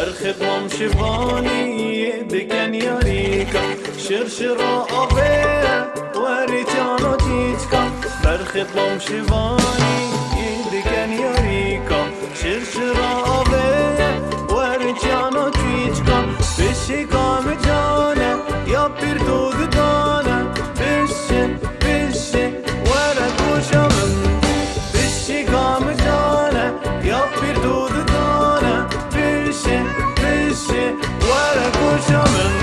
برخدمم شوانی دکن یاریکا شرشر آبه وری جانا تیچکا برخدمم شوانی دکن یاریکا شرشر آبه وری جانا تیچکا بشی کام جانه یا پیر دود دانه بشی بشی ورا کوشمم بشی کام جانه یا پیر دود دانه بشی بشی ورا کوشمم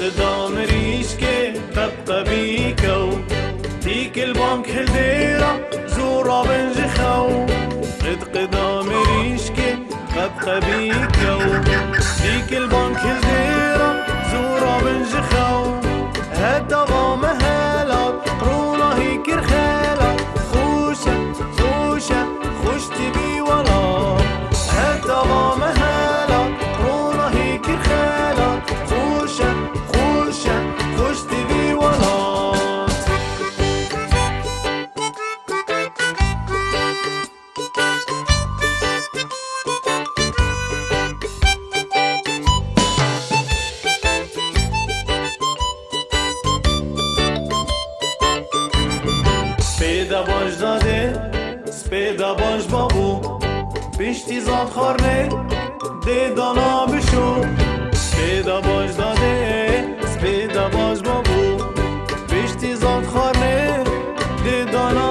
قدام ريشكي تبقى بيكو ديك البنك هديرة زورا بنجخو قدام ريشكي تبقى بيكو ديك البنك هديرة زورا بنجخو هدا ضامهالات رونا هيك رخالات خوشة خوشة خوش تبي ولا هدا ضامهالات رونا هيك رخالات خوشة خوش تبي ولات سپیدا باش داده سپیدا باش بابو پشتی زاد خارنه ده دانا بشو سپیدا باش داده سپیدا باش بابو پشتی زاد خارنه ده دانا